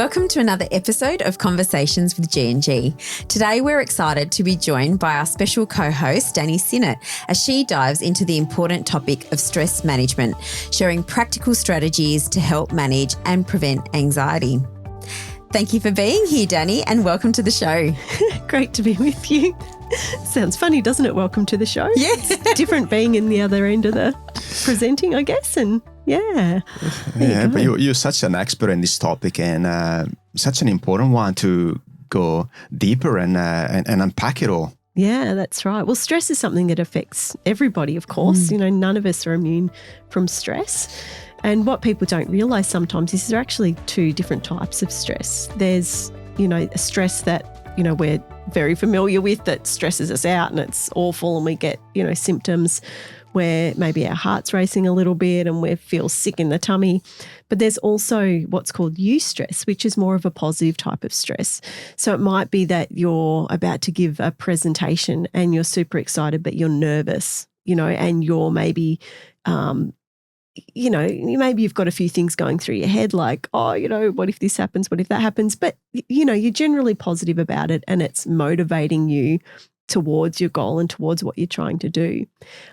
Welcome to another episode of Conversations with G&G. Today we're excited to be joined by our special co-host Danni Synot as she dives into the important topic of stress management, sharing practical strategies to help manage and prevent anxiety. Thank you for being here, Danni, and welcome to the show. Great to be with you. Sounds funny, doesn't it? Welcome to the show. Yeah. It's different being in the other end of the presenting, I guess. And yeah. But you're such an expert in this topic and such an important one to go deeper and unpack it all. Yeah, that's right. Well, stress is something that affects everybody, of course. You know, none of us are immune from stress. And what people don't realise sometimes is there are actually two different types of stress. There's, a stress that, we're very familiar with that stresses us out and it's awful and we get, symptoms where maybe our heart's racing a little bit and we feel sick in the tummy. But there's also what's called eustress, which is more of a positive type of stress. So it might be that you're about to give a presentation and you're super excited, but you're nervous, and you're maybe maybe you've got a few things going through your head like, what if this happens? What if that happens? But, you're generally positive about it and it's motivating you towards your goal and towards what you're trying to do.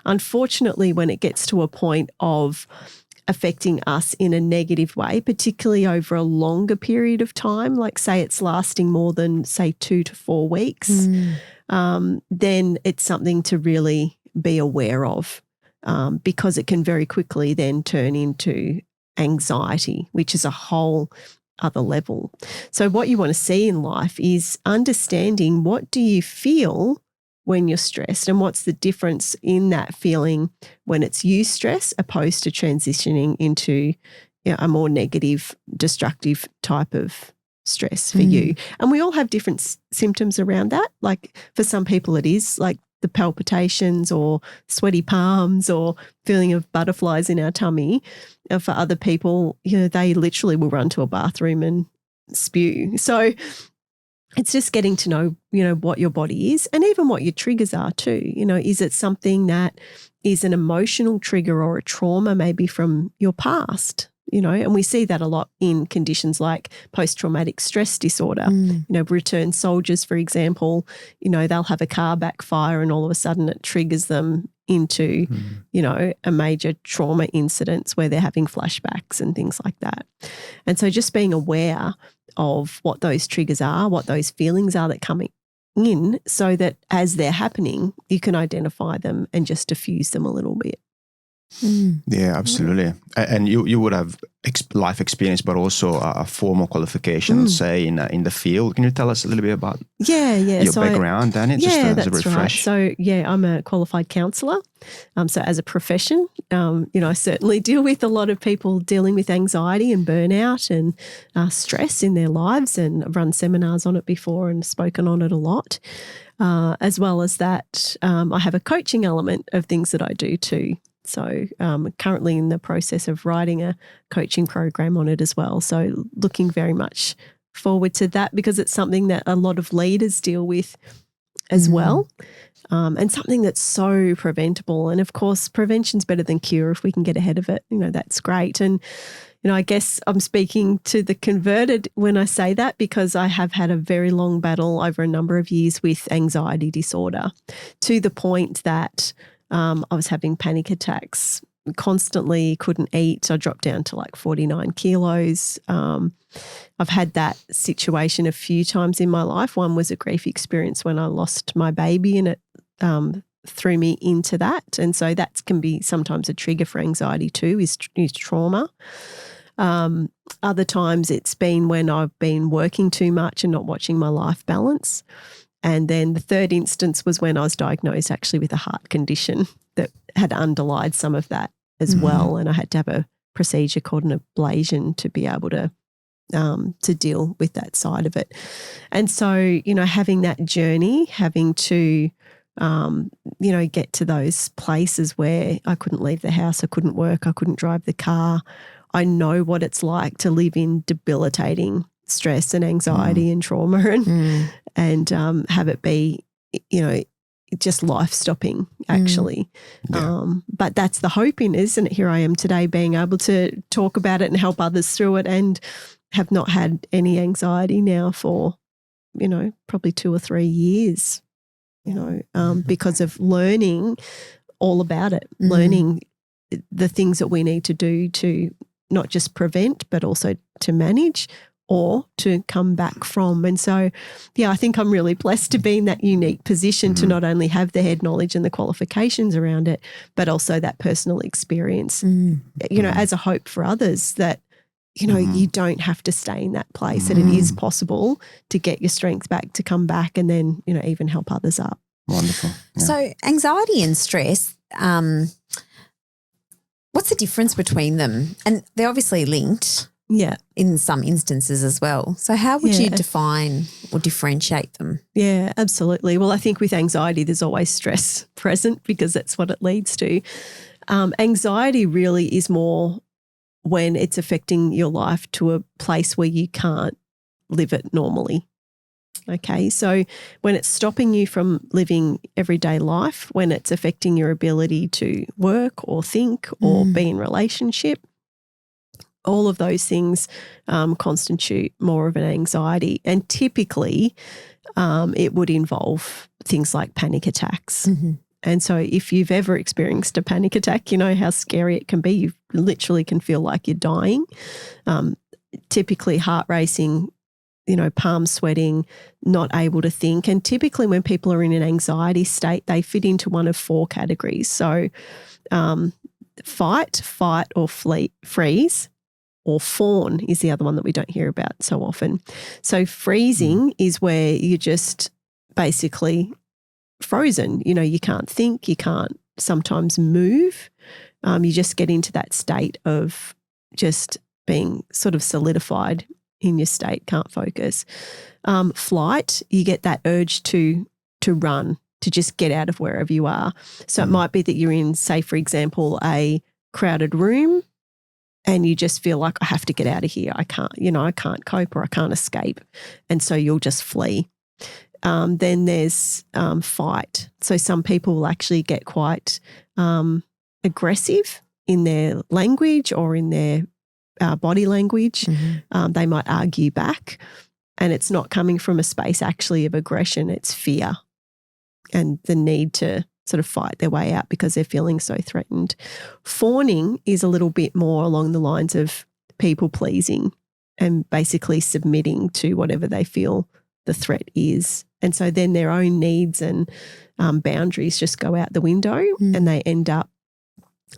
Unfortunately, when it gets to a point of affecting us in a negative way, particularly over a longer period of time, like say it's lasting more than, say, 2 to 4 weeks, then it's something to really be aware of. Because it can very quickly then turn into anxiety, which is a whole other level. So what you want to see in life is understanding what do you feel when you're stressed and what's the difference in that feeling when it's eustress opposed to transitioning into a more negative, destructive type of stress for you. And we all have different symptoms around that. Like for some people it is like the palpitations or sweaty palms or feeling of butterflies in our tummy. For other people, they literally will run to a bathroom and spew. So it's just getting to know, what your body is and even what your triggers are too. Is it something that is an emotional trigger or a trauma maybe from your past? And we see that a lot in conditions like post-traumatic stress disorder. Returned soldiers, for example, they'll have a car backfire and all of a sudden it triggers them into, a major trauma incidents where they're having flashbacks and things like that. And so just being aware of what those triggers are, what those feelings are that come in so that as they're happening, you can identify them and just diffuse them a little bit. Yeah, absolutely. And you would have life experience, but also a formal qualification, say in the field. Can you tell us a little bit about your background, Danni? Just as a refresh. Right. So I'm a qualified counsellor. So as a profession, I certainly deal with a lot of people dealing with anxiety and burnout and stress in their lives, and I've run seminars on it before and spoken on it a lot. As well as that, I have a coaching element of things that I do too. So currently in the process of writing a coaching program on it as well. So looking very much forward to that because it's something that a lot of leaders deal with as well, and something that's so preventable. And of course, prevention's better than cure. If we can get ahead of it, that's great. And I guess I'm speaking to the converted when I say that because I have had a very long battle over a number of years with anxiety disorder to the point that I was having panic attacks, constantly couldn't eat. I dropped down to like 49 kilos. I've had that situation a few times in my life. One was a grief experience when I lost my baby and it threw me into that. And so that can be sometimes a trigger for anxiety too, is trauma. Other times it's been when I've been working too much and not watching my life balance. And then the third instance was when I was diagnosed actually with a heart condition that had underlied some of that as well. And I had to have a procedure called an ablation to be able to deal with that side of it. And so, having that journey, having to, get to those places where I couldn't leave the house, I couldn't work, I couldn't drive the car. I know what it's like to live in debilitating stress and anxiety and trauma and have it be, just life-stopping actually. But that's the hope in, isn't it? Here I am today being able to talk about it and help others through it and, have not had any anxiety now for, probably 2 or 3 years, because of learning all about it, learning the things that we need to do to not just prevent but also to manage or to come back from. And so, I think I'm really blessed to be in that unique position to not only have the head knowledge and the qualifications around it, but also that personal experience, as a hope for others that, you don't have to stay in that place, and it is possible to get your strength back, to come back and then, even help others up. Wonderful. Yeah. So anxiety and stress, what's the difference between them? And they're obviously linked. Yeah. In some instances as well. So how would you define or differentiate them? Yeah, absolutely. Well, I think with anxiety, there's always stress present because that's what it leads to. Anxiety really is more when it's affecting your life to a place where you can't live it normally. Okay, so when it's stopping you from living everyday life, when it's affecting your ability to work or think or be in relationship, all of those things constitute more of an anxiety. And typically it would involve things like panic attacks. And so if you've ever experienced a panic attack, you know how scary it can be. You literally can feel like you're dying. Typically heart racing, palms sweating, not able to think. And typically when people are in an anxiety state, they fit into one of 4 categories. So fight or freeze, or fawn is the other one that we don't hear about so often. So freezing is where you're just basically frozen. You can't think, you can't sometimes move. You just get into that state of just being sort of solidified in your state, can't focus. Flight, you get that urge to run, to just get out of wherever you are. So it might be that you're in, say, for example, a crowded room, and you just feel like I have to get out of here. I can't cope, or I can't escape. And so you'll just flee. Then there's fight. So some people will actually get quite aggressive in their language or in their body language. They might argue back, and it's not coming from a space actually of aggression. It's fear and the need to sort of fight their way out because they're feeling so threatened. Fawning is a little bit more along the lines of people pleasing and basically submitting to whatever they feel the threat is. And so then their own needs and boundaries just go out the window, and they end up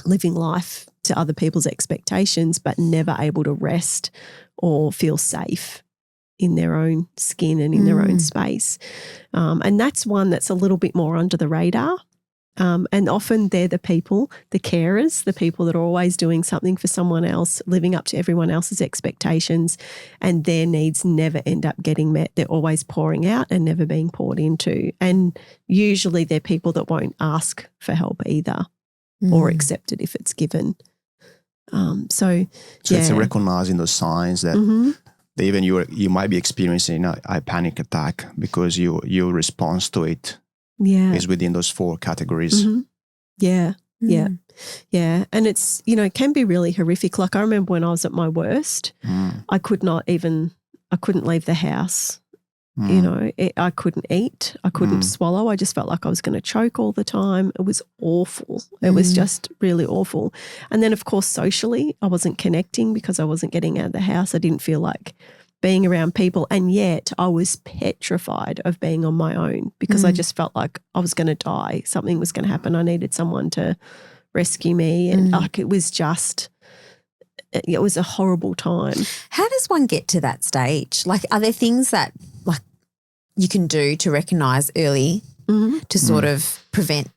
living life to other people's expectations, but never able to rest or feel safe in their own skin and in their own space. And that's one that's a little bit more under the radar. And often they're the people, the carers, the people that are always doing something for someone else, living up to everyone else's expectations, and their needs never end up getting met. They're always pouring out and never being poured into. And usually they're people that won't ask for help either or accept it if it's given. So it's recognizing those signs that even you might be experiencing a panic attack because your response to it is within those 4 categories. Yeah. And it's, it can be really horrific. Like I remember when I was at my worst, I couldn't leave the house. I couldn't eat. I couldn't swallow. I just felt like I was going to choke all the time. It was awful. It was just really awful. And then, of course, socially, I wasn't connecting because I wasn't getting out of the house. I didn't feel like being around people, and yet I was petrified of being on my own because I just felt like I was going to die. Something was going to happen. I needed someone to rescue me, and it was a horrible time. How does one get to that stage? Like, are there things that like you can do to recognise early to sort of prevent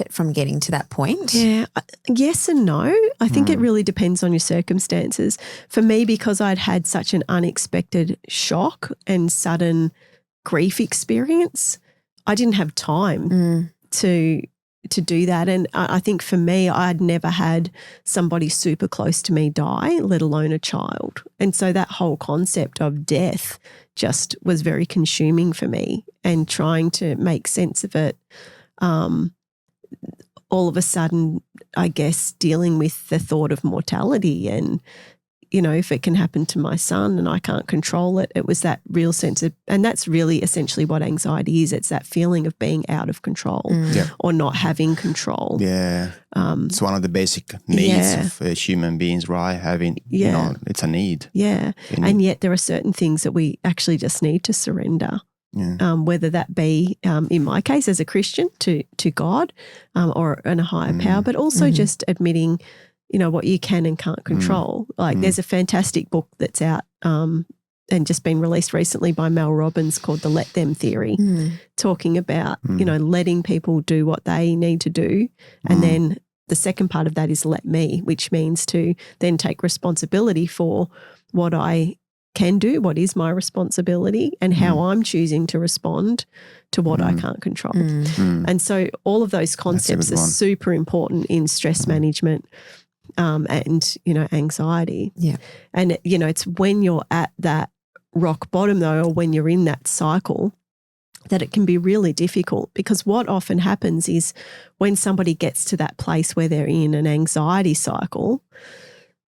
it from getting to that point? Yeah. Yes and no. I think it really depends on your circumstances. For me, because I'd had such an unexpected shock and sudden grief experience, I didn't have time to do that. And I think for me, I'd never had somebody super close to me die, let alone a child. And so that whole concept of death just was very consuming for me, and trying to make sense of it. All of a sudden, I guess, dealing with the thought of mortality and, if it can happen to my son and I can't control it, it was that real sense of, and that's really essentially what anxiety is. It's that feeling of being out of control or not having control. Yeah. It's one of the basic needs of human beings, right? Having, it's a need. Yeah. And yet there are certain things that we actually just need to surrender. Yeah. Whether that be, in my case, as a Christian to God or in a higher power, but also just admitting, what you can and can't control. Like there's a fantastic book that's out and just been released recently by Mel Robbins called The Let Them Theory, talking about, letting people do what they need to do. And then the second part of that is let me, which means to then take responsibility for what I can do, what is my responsibility, and how I'm choosing to respond to what I can't control. And so all of those concepts are super important in stress management and, anxiety. Yeah. And, it's when you're at that rock bottom though, or when you're in that cycle, that it can be really difficult, because what often happens is when somebody gets to that place where they're in an anxiety cycle,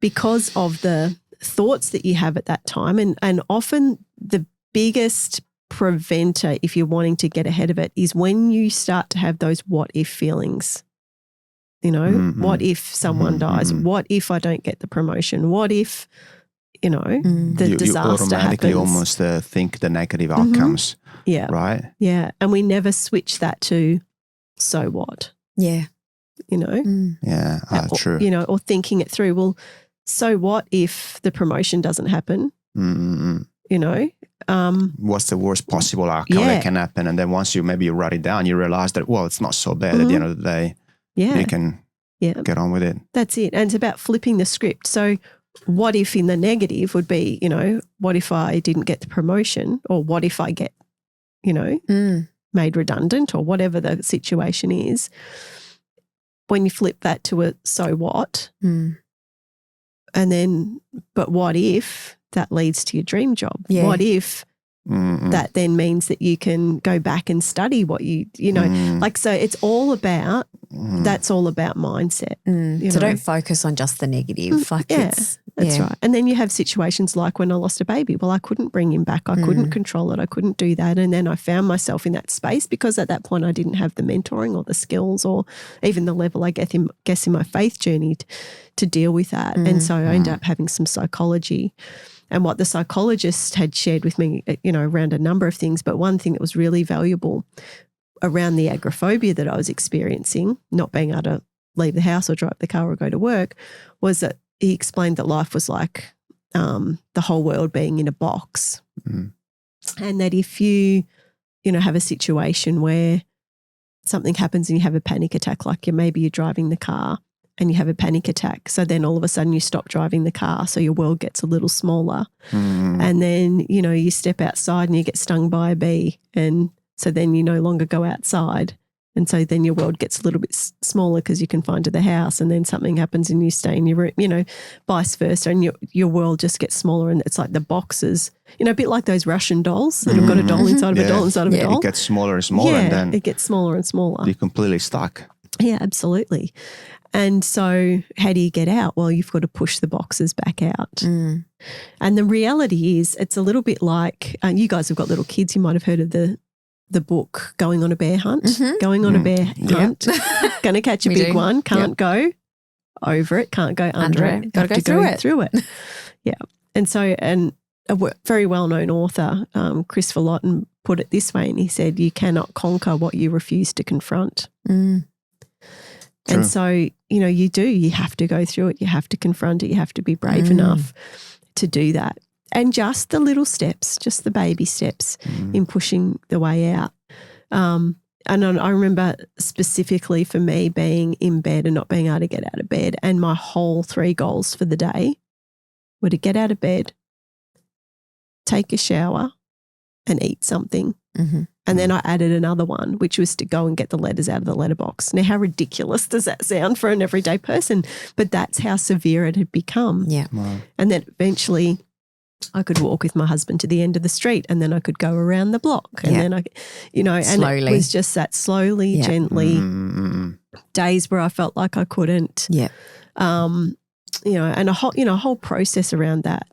because of the thoughts that you have at that time, and often the biggest preventer, if you're wanting to get ahead of it, is when you start to have those what if feelings. What if someone dies? What if I don't get the promotion? What if, the disaster you automatically happens? almost think the negative outcomes. Yeah. Right? Yeah. And we never switch that to so what? Yeah. Yeah, true. Or thinking it through. Well, so what if the promotion doesn't happen? What's the worst possible outcome that can happen? And then once you write it down, you realize that, well, it's not so bad at the end of the day. Yeah. You can get on with it. That's it. And it's about flipping the script. So what if in the negative would be, what if I didn't get the promotion, or what if I get, made redundant, or whatever the situation is. When you flip that to a so what, and then, but what if that leads to your dream job? Yeah. What if that then means that you can go back and study what so it's all about, that's all about mindset. So don't focus on just the negative. That's right. And then you have situations like when I lost a baby. Well, I couldn't bring him back. I couldn't control it. I couldn't do that. And then I found myself in that space because at that point I didn't have the mentoring or the skills or even the level, I guess, in my faith journey to deal with that. And so I ended up having some psychology. And what the psychologist had shared with me, around a number of things, but one thing that was really valuable around the agoraphobia that I was experiencing, not being able to leave the house or drive the car or go to work, was that he explained that life was like the whole world being in a box. And that if you, have a situation where something happens and you have a panic attack, like maybe you're driving the car and you have a panic attack. So then all of a sudden you stop driving the car, so your world gets a little smaller. And then, you step outside and you get stung by a bee, and so then you no longer go outside. And so then your world gets a little bit smaller because you can find to the house, and then something happens and you stay in your room, vice versa. And your world just gets smaller, and it's like the boxes, a bit like those Russian dolls that have got a doll inside of a doll inside of a doll. It gets smaller and smaller, and then it gets smaller and smaller. You're completely stuck. Yeah, absolutely. And so how do you get out? Well, you've got to push the boxes back out. And the reality is it's a little bit like, you guys have got little kids, you might have heard of the book Going on a Bear Hunt. Going on a bear hunt, going to catch a big one, can't go over it, can't go under it, got to go through it. Yeah. And so, and a very well-known author, Christopher Lawton, put it this way, and he said, you cannot conquer what you refuse to confront. And so, you have to go through it. You have to confront it. You have to be brave enough to do that. And just the little steps, just the baby steps in pushing the way out. And I remember specifically for me being in bed and not being able to get out of bed, and my whole 3 goals for the day were to get out of bed, take a shower, and eat something. And then I added another one, which was to go and get the letters out of the letterbox. Now, how ridiculous does that sound for an everyday person? But that's how severe it had become. Yeah. Wow. And then eventually I could walk with my husband to the end of the street, and then I could go around the block. And then I, and slowly. It was just that slowly, gently, days where I felt like I couldn't. Yeah. and a whole process around that.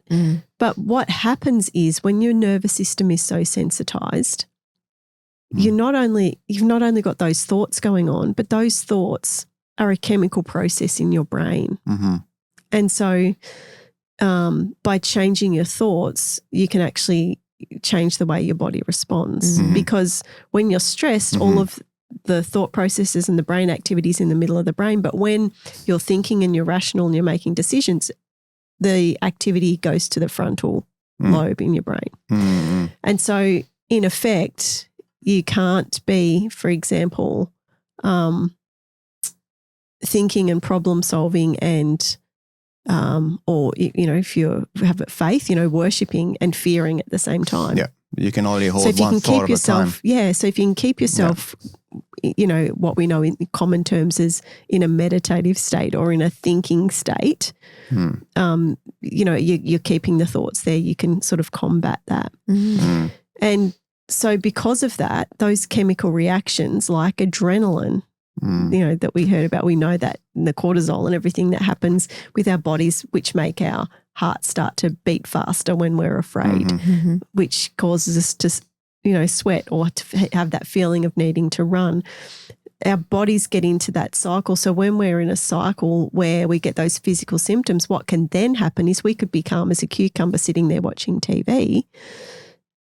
But what happens is when your nervous system is so sensitized, you've not only got those thoughts going on, but those thoughts are a chemical process in your brain. And so by changing your thoughts, you can actually change the way your body responds. Because when you're stressed, all of the thought processes and the brain activities in the middle of the brain, but when you're thinking and you're rational and you're making decisions, the activity goes to the frontal lobe in your brain. And so in effect, you can't be, for example, thinking and problem solving and or if you have faith, worshipping and fearing at the same time. Yeah, you can only hold one thought at a time. Yeah, so if you can keep yourself, what we know in common terms as in a meditative state or in a thinking state, you're keeping the thoughts there. You can sort of combat that. And so because of that, those chemical reactions like adrenaline, that we heard about, we know that the cortisol and everything that happens with our bodies, which make our hearts start to beat faster when we're afraid, which causes us to, sweat or to have that feeling of needing to run. Our bodies get into that cycle. So when we're in a cycle where we get those physical symptoms, what can then happen is we could be calm as a cucumber sitting there watching TV,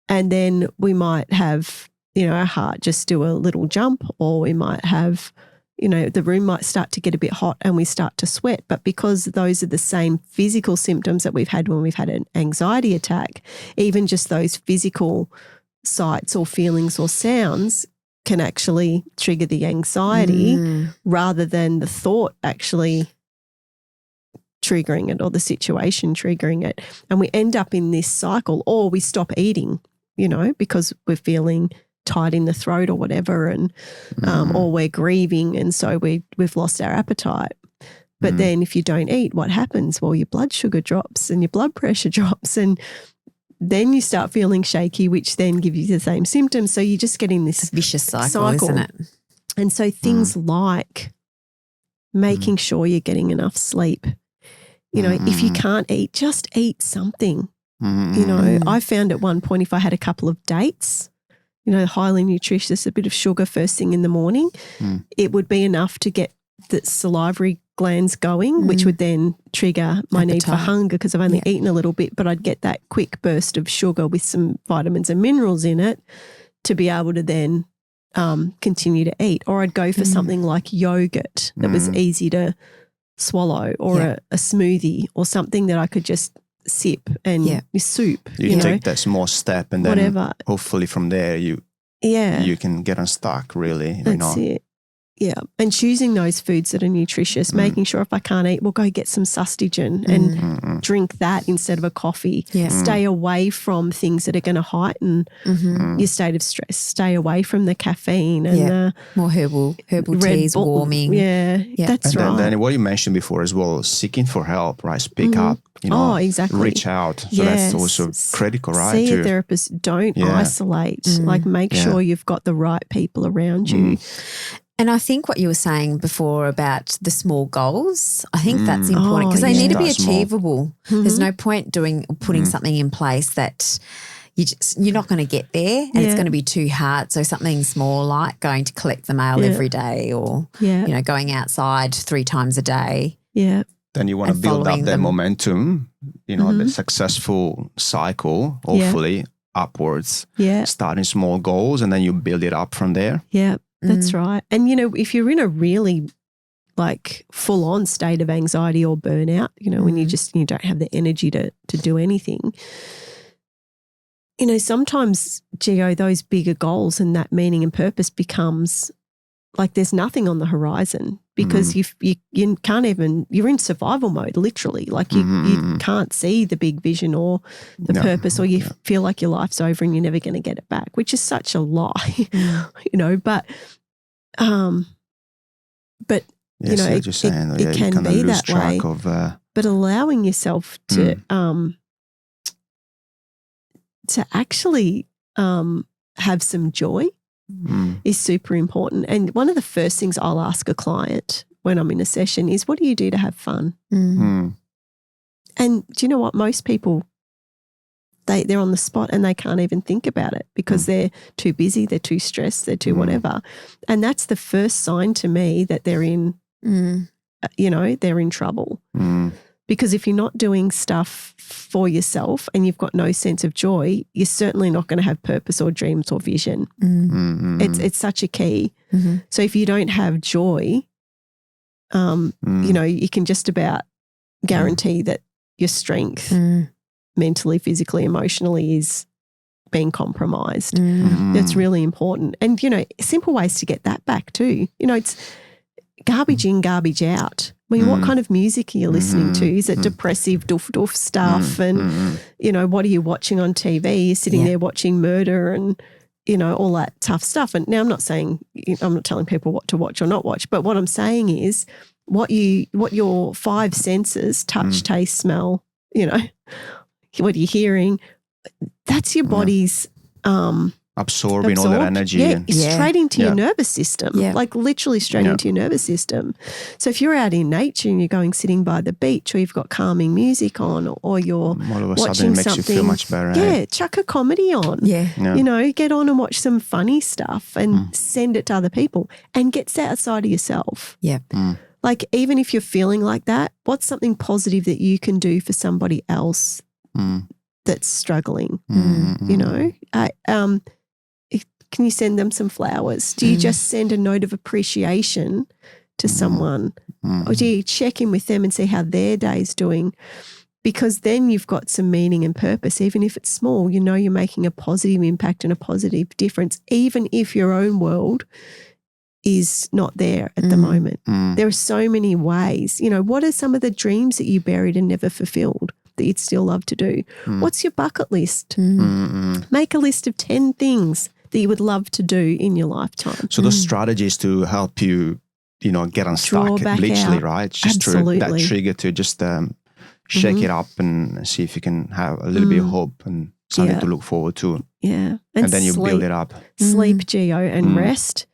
and then we might have our heart just do a little jump, or we might have, the room might start to get a bit hot and we start to sweat. But because those are the same physical symptoms that we've had when we've had an anxiety attack, even just those physical sights or feelings or sounds can actually trigger the anxiety rather than the thought actually triggering it or the situation triggering it. And we end up in this cycle, or we stop eating, because we're feeling tight in the throat or whatever, and or we're grieving, and so we've lost our appetite. But then if you don't eat, what happens? Well, your blood sugar drops and your blood pressure drops, and then you start feeling shaky, which then gives you the same symptoms. So you're just getting this vicious cycle, isn't it? And so things like making sure you're getting enough sleep. If you can't eat, just eat something. I found at one point, if I had a couple of dates, highly nutritious, a bit of sugar first thing in the morning, it would be enough to get the salivary glands going, which would then trigger my need for hunger because I've only eaten a little bit, but I'd get that quick burst of sugar with some vitamins and minerals in it to be able to then continue to eat. Or I'd go for something like yogurt that was easy to swallow, or a smoothie, or something that I could just sip, and soup. You take that small step, and then hopefully from there you can get unstuck, really. That's it. Yeah. And choosing those foods that are nutritious, making sure if I can't eat, we'll go get some sustagen and drink that instead of a coffee. Yeah. Stay away from things that are going to heighten your state of stress. Stay away from the caffeine and the more herbal teas, warming. Yeah. That's right. And then what you mentioned before as well, seeking for help, right? Speak up, exactly. Reach out. So that's also critical, right? See a therapist. Don't isolate. Like make sure you've got the right people around you. And I think what you were saying before about the small goals, I think that's important because they need to be achievable. There's no point putting something in place that you're not going to get there, and it's going to be too hard. So something small like going to collect the mail every day, or going outside 3 times a day. Yeah. Then you want to build up that momentum, the successful cycle, hopefully upwards. Yeah. Starting small goals, and then you build it up from there. Yeah. That's right. And, if you're in a really full-on state of anxiety or burnout, when you don't have the energy to do anything, sometimes, Gio, those bigger goals and that meaning and purpose becomes like there's nothing on the horizon because you can't even, you're in survival mode, literally. Like you can't see the big vision or the purpose, or you feel like your life's over and you're never going to get it back, which is such a lie, but it can be that way. But allowing yourself to actually have some joy is super important. And one of the first things I'll ask a client when I'm in a session is, what do you do to have fun? And do you know what? Most people, they're on the spot and they can't even think about it because they're too busy, they're too stressed, they're too whatever. And that's the first sign to me that they're in, they're in trouble. Because if you're not doing stuff for yourself and you've got no sense of joy, you're certainly not going to have purpose or dreams or vision. It's such a key. So if you don't have joy, you can just about guarantee that your strength mentally, physically, emotionally is being compromised. That's really important. And, simple ways to get that back too. It's garbage in, garbage out. I mean, what kind of music are you listening to? Is it depressive doof stuff? And, what are you watching on TV? You're sitting there watching murder and, all that tough stuff. And now I'm not telling people what to watch or not watch, but what I'm saying is what your five senses, touch, taste, smell, what you're hearing, that's your body's absorbing all that energy. Straight into your nervous system, like literally straight into your nervous system. So if you're out in nature and you're going sitting by the beach or you've got calming music on or you're all of a watching sudden it makes something, you feel much better. Chuck a comedy on. Get on and watch some funny stuff and send it to other people and get outside of yourself. Like even if you're feeling like that, what's something positive that you can do for somebody else that's struggling? Can you send them some flowers? Do you just send a note of appreciation to someone? Or do you check in with them and see how their day's doing? Because then you've got some meaning and purpose, even if it's small. You're making a positive impact and a positive difference, even if your own world is not there at the moment. There are so many ways. What are some of the dreams that you buried and never fulfilled that you'd still love to do? What's your bucket list? Make a list of 10 things that you would love to do in your lifetime. So those strategies to help you, get unstuck, literally, right? It's just that trigger to just shake it up and see if you can have a little bit of hope and something to look forward to. Yeah. And then you build it up. Sleep, Geo, and rest,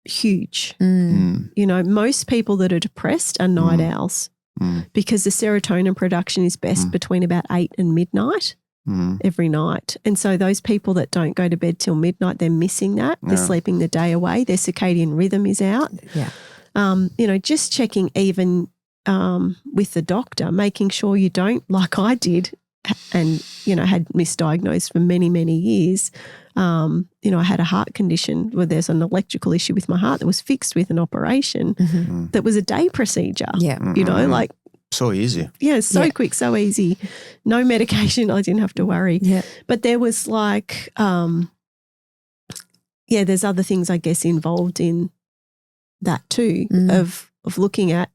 huge. Most people that are depressed are night owls because the serotonin production is best between about 8 and midnight. Every night. And so those people that don't go to bed till midnight, they're missing that. They're sleeping the day away. Their circadian rhythm is out. Just checking even with the doctor, making sure you don't, like I did and, had misdiagnosed for many, many years. I had a heart condition where there's an electrical issue with my heart that was fixed with an operation that was a day procedure. Like, so easy. Yeah, so quick, so easy. No medication. I didn't have to worry. But there was like, there's other things, I guess, involved in that too of looking at,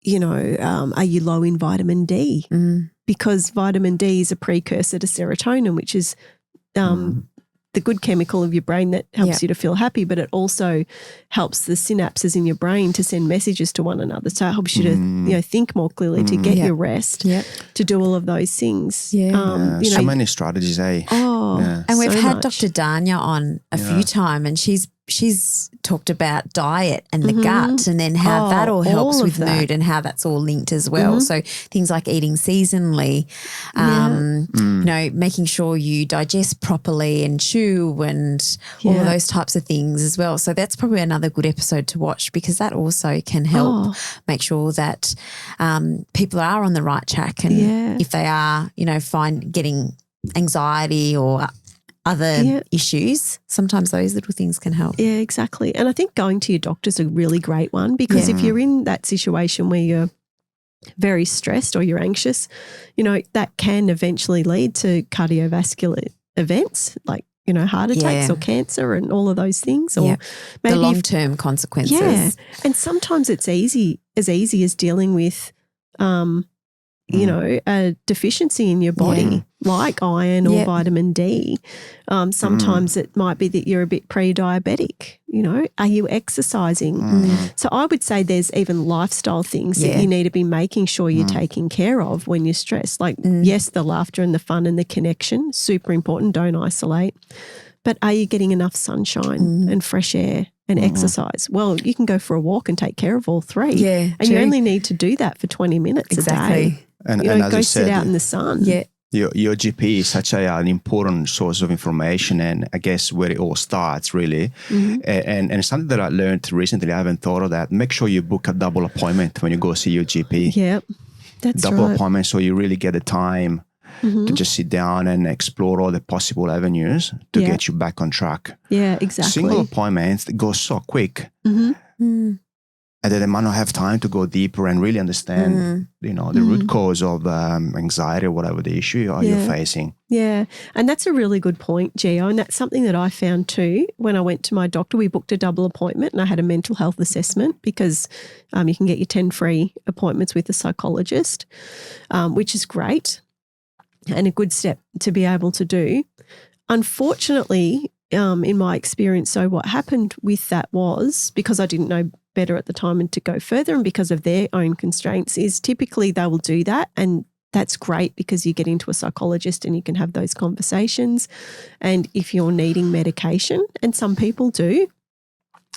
are you low in vitamin D? Because vitamin D is a precursor to serotonin, which is the good chemical of your brain that helps you to feel happy, but it also helps the synapses in your brain to send messages to one another. So it helps you to, think more clearly, to get your rest, to do all of those things. So many strategies, eh? And we've had Dr. Danya on a few times, and she's talked about diet and the gut and then how that all helps with mood and how that's all linked as well. So things like eating seasonally, making sure you digest properly and chew and all of those types of things as well. So that's probably another good episode to watch because that also can help make sure that people are on the right track and if they are, getting anxiety or other issues, sometimes those little things can help. Yeah, exactly. And I think going to your doctor is a really great one because if you're in that situation where you're very stressed or you're anxious, that can eventually lead to cardiovascular events like, heart attacks or cancer and all of those things. Or maybe the long-term consequences. Yeah. And sometimes it's as easy as dealing with a deficiency in your body like iron or vitamin D. Sometimes it might be that you're a bit pre-diabetic. Are you exercising? So I would say there's even lifestyle things that you need to be making sure you're taking care of when you're stressed. Like, yes, the laughter and the fun and the connection, super important, don't isolate. But are you getting enough sunshine and fresh air and exercise? Well, you can go for a walk and take care of all three. Yeah, and you only need to do that for 20 minutes a day. And go sit out in the sun. Yeah. Your GP is such an important source of information, and I guess where it all starts, really. And something that I learned recently, I haven't thought of that. Make sure you book a double appointment when you go see your GP. Yep, that's double right. appointment, so you really get the time to just sit down and explore all the possible avenues to get you back on track. Yeah, exactly. Single appointments go so quick. And then they might not have time to go deeper and really understand, the root cause of anxiety or whatever the issue you're facing. Yeah. And that's a really good point, Gio. And that's something that I found too. When I went to my doctor, we booked a double appointment and I had a mental health assessment because you can get your 10 free appointments with a psychologist, which is great and a good step to be able to do. Unfortunately, in my experience, so what happened with that was, because I didn't know better at the time and to go further, and because of their own constraints, is typically they will do that, and that's great because you get into a psychologist and you can have those conversations. And if you're needing medication, and some people do,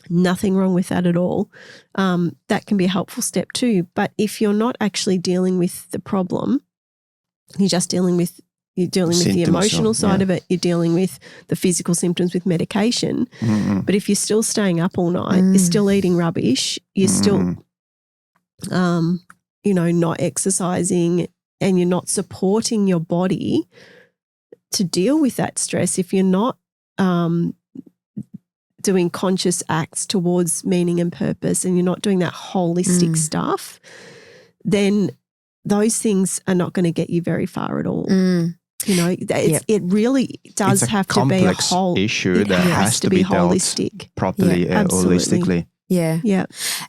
nothing wrong with that at all, that can be a helpful step too. But if you're not actually dealing with the problem, you're just dealing with the emotional side of it, you're dealing with the physical symptoms with medication. But if you're still staying up all night, you're still eating rubbish, you're still, not exercising, and you're not supporting your body to deal with that stress, if you're not doing conscious acts towards meaning and purpose, and you're not doing that holistic stuff, then those things are not going to get you very far at all. It really does have to be a whole issue that has to be holistic, dealt properly, holistically. Yeah. Yeah.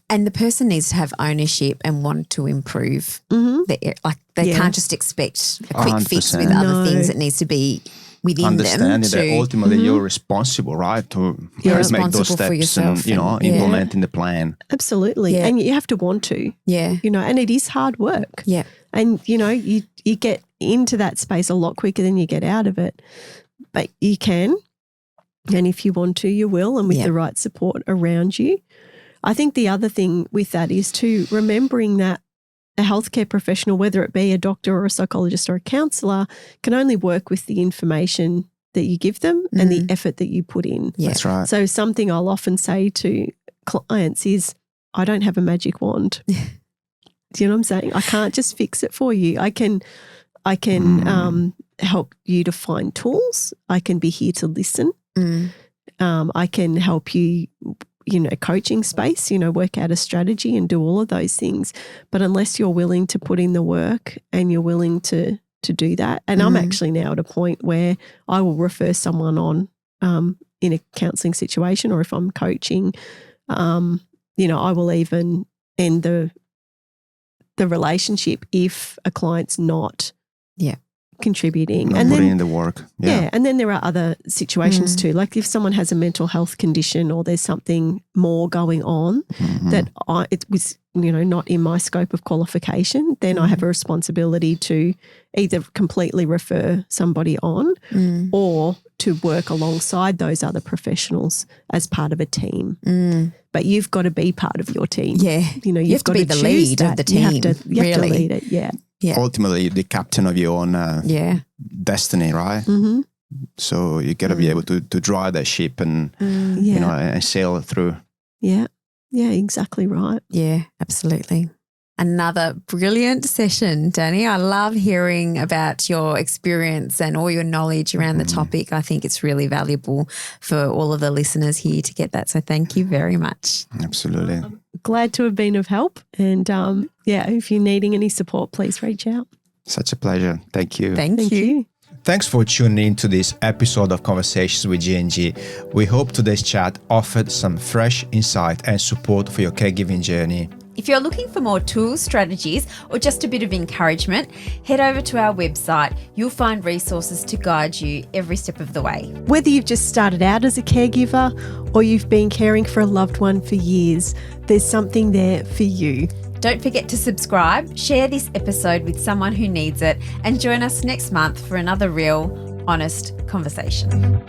And the person needs to have ownership and want to improve. They can't just expect a quick 100%. Fix with other things. It needs to be within Understanding them. that ultimately you're responsible, right? To make those steps for yourself and implementing the plan. Absolutely. Yeah. And you have to want to. Yeah. And it is hard work. Yeah. And, you get into that space a lot quicker than you get out of it. But you can. And if you want to, you will, and with the right support around you. I think the other thing with that is to remembering that a healthcare professional, whether it be a doctor or a psychologist or a counsellor, can only work with the information that you give them and the effort that you put in. Yeah. That's right. So something I'll often say to clients is, I don't have a magic wand. Do you know what I'm saying? I can't just fix it for you. I can help you to find tools. I can be here to listen. I can help you, coaching space, work out a strategy and do all of those things. But unless you're willing to put in the work and you're willing to do that, and I'm actually now at a point where I will refer someone on in a counselling situation, or if I'm coaching, I will even end the relationship if a client's not contributing Not and putting then in the work. And then there are other situations too, like if someone has a mental health condition or there's something more going on that it was not in my scope of qualification, then I have a responsibility to either completely refer somebody on or to work alongside those other professionals as part of a team. But you've got to be part of your team. Yeah. You have got to be the lead of the team. You have to lead it. Yeah. Ultimately, you're the captain of your own destiny, right? So you got to be able to drive that ship and and sail it through. Yeah, exactly right. Yeah, absolutely. Another brilliant session, Danni. I love hearing about your experience and all your knowledge around the topic. I think it's really valuable for all of the listeners here to get that. So thank you very much. Absolutely. Glad to have been of help. And if you're needing any support, please reach out. Such a pleasure. Thank you. Thank you. Thanks for tuning in to this episode of Conversations with G&G. We hope today's chat offered some fresh insight and support for your caregiving journey. If you're looking for more tools, strategies, or just a bit of encouragement, head over to our website. You'll find resources to guide you every step of the way. Whether you've just started out as a caregiver or you've been caring for a loved one for years, there's something there for you. Don't forget to subscribe, share this episode with someone who needs it, and join us next month for another real, honest conversation.